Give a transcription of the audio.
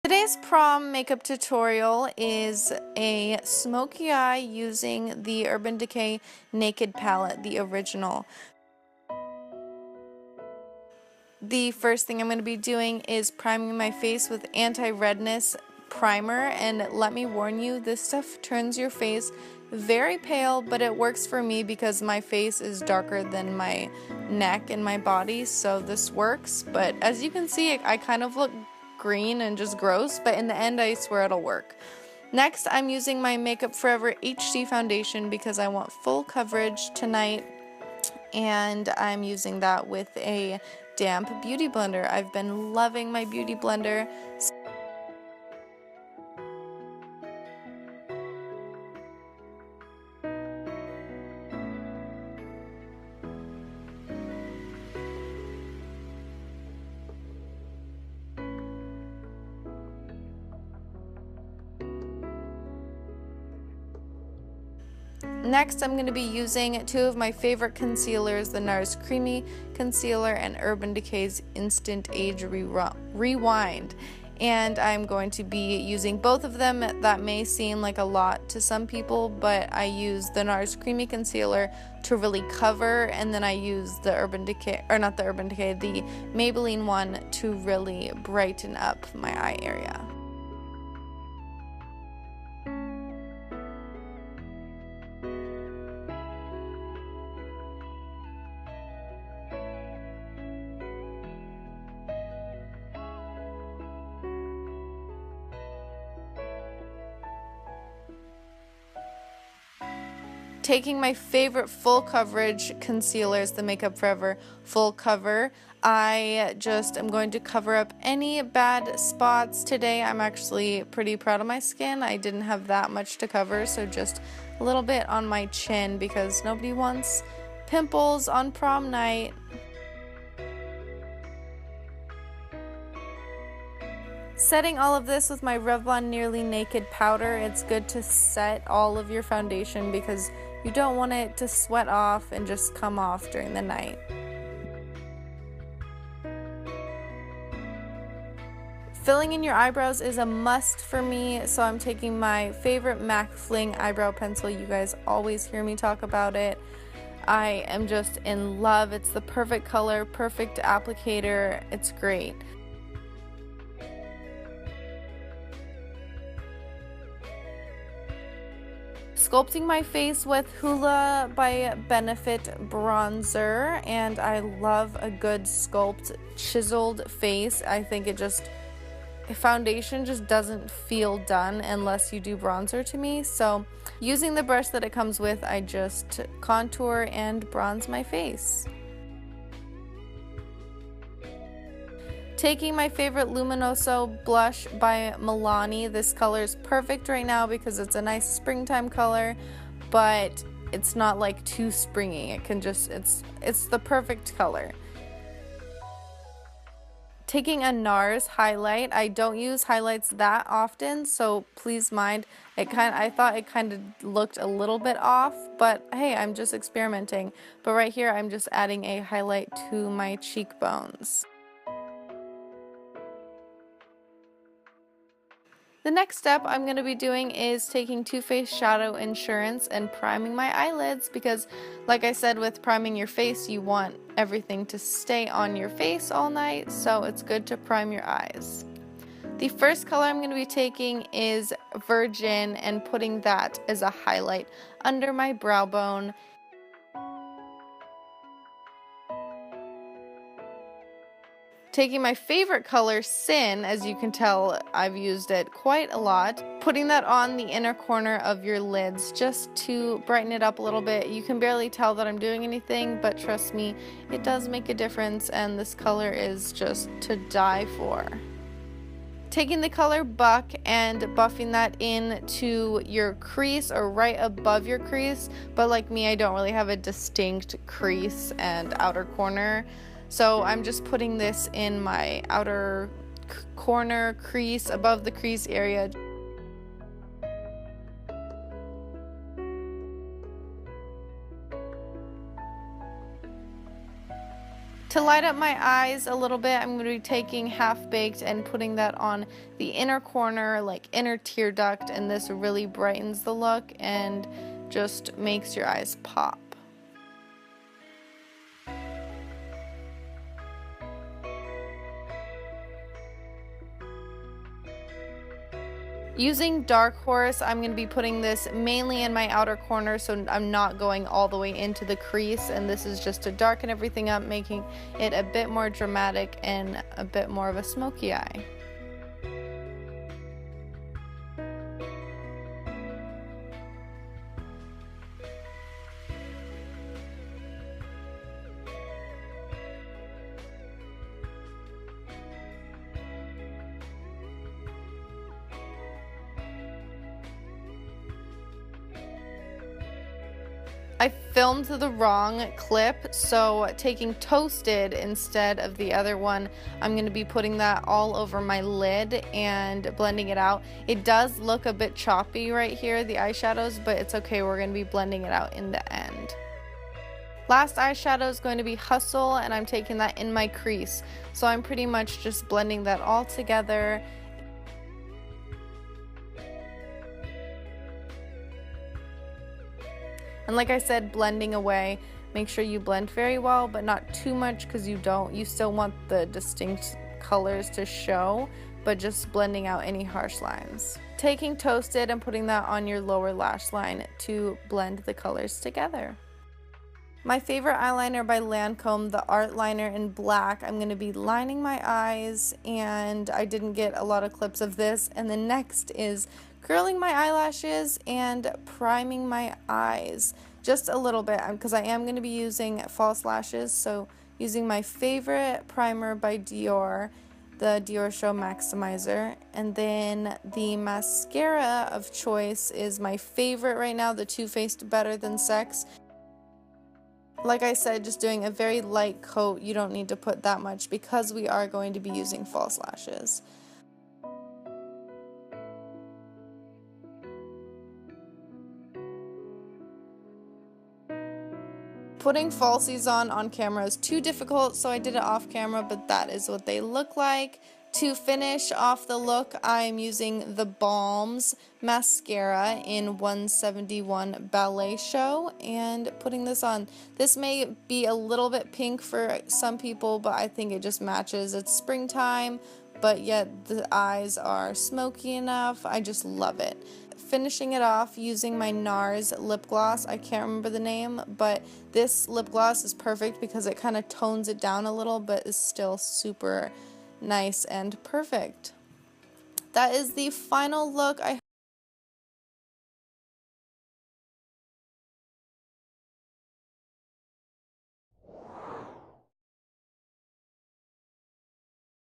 Today's prom makeup tutorial is a smoky eye using the Urban Decay Naked palette, the original. The first thing I'm going to be doing is priming my face with anti-redness primer, and let me warn you, this stuff turns your face very pale, but it works for me because my face is darker than my neck and my body, so this works. But as you can see, I kind of look green and just gross, but in the end I swear it'll work. Next, I'm using my Makeup Forever HD foundation because I want full coverage tonight, and I'm using that with a damp beauty blender. I've been loving my beauty blender. Next, I'm going to be using two of my favorite concealers, the NARS Creamy Concealer and Urban Decay's Instant Age Rewind. And I'm going to be using both of them. That may seem like a lot to some people, but I use the NARS Creamy Concealer to really cover, and then I use the Urban Decay, or not the Urban Decay, the Maybelline one to really brighten up my eye area. Taking my favorite full coverage concealers, the Makeup Forever Full Cover, I just am going to cover up any bad spots today. I'm actually pretty proud of my skin. I didn't have that much to cover, so just a little bit on my chin because nobody wants pimples on prom night. Setting all of this with my Revlon Nearly Naked powder, it's good to set all of your foundation because you don't want it to sweat off and just come off during the night. Filling in your eyebrows is a must for me, so I'm taking my favorite MAC Fling eyebrow pencil. You guys always hear me talk about it. I am just in love. It's the perfect color, perfect applicator. It's great. Sculpting my face with Hoola by Benefit bronzer, and I love a good sculpt, chiseled face. I think foundation just doesn't feel done unless you do bronzer to me. So using the brush that it comes with, I just contour and bronze my face. Taking my favorite Luminoso blush by Milani. This color is perfect right now because it's a nice springtime color, but it's not like too springy. It's the perfect color. Taking a NARS highlight. I don't use highlights that often, so please mind. I thought it kind of looked a little bit off, but hey, I'm just experimenting. But right here, I'm just adding a highlight to my cheekbones. The next step I'm going to be doing is taking Too Faced Shadow Insurance and priming my eyelids because, like I said, with priming your face, you want everything to stay on your face all night, so it's good to prime your eyes. The first color I'm going to be taking is Virgin and putting that as a highlight under my brow bone. Taking my favorite color, Sin, as you can tell, I've used it quite a lot. Putting that on the inner corner of your lids just to brighten it up a little bit. You can barely tell that I'm doing anything, but trust me, it does make a difference, and this color is just to die for. Taking the color Buck and buffing that into your crease or right above your crease, but like me, I don't really have a distinct crease and outer corner. So I'm just putting this in my outer corner crease, above the crease area. To light up my eyes a little bit, I'm going to be taking Half Baked and putting that on the inner corner, like inner tear duct, and this really brightens the look and just makes your eyes pop. Using Dark Horse, I'm going to be putting this mainly in my outer corner, so I'm not going all the way into the crease, and this is just to darken everything up, making it a bit more dramatic and a bit more of a smoky eye. I filmed the wrong clip, so taking Toasted instead of the other one, I'm going to be putting that all over my lid and blending it out. It does look a bit choppy right here, the eyeshadows, but it's okay, we're going to be blending it out in the end. Last eyeshadow is going to be Hustle, and I'm taking that in my crease, so I'm pretty much just blending that all together. And like I said, blending away, make sure you blend very well, but not too much, because you still want the distinct colors to show, but just blending out any harsh lines. Taking Toasted and putting that on your lower lash line to blend the colors together. My favorite eyeliner by Lancome, the Art Liner in black. I'm going to be lining my eyes, and I didn't get a lot of clips of this. And the next is curling my eyelashes and priming my eyes just a little bit, because I am going to be using false lashes. So using my favorite primer by Dior, the Dior Show Maximizer, and then the mascara of choice is my favorite right now, the Too Faced Better Than Sex. Like I said, just doing a very light coat. You don't need to put that much because we are going to be using false lashes. Putting falsies on camera is too difficult, so I did it off camera, but that is what they look like. To finish off the look, I'm using the Balms mascara in 171 Ballet Show and putting this on. This may be a little bit pink for some people, but I think it just matches. It's springtime, but yet the eyes are smoky enough. I just love it. Finishing it off using my NARS lip gloss. I can't remember the name, but this lip gloss is perfect because it kind of tones it down a little, but is still super nice and perfect. That is the final look.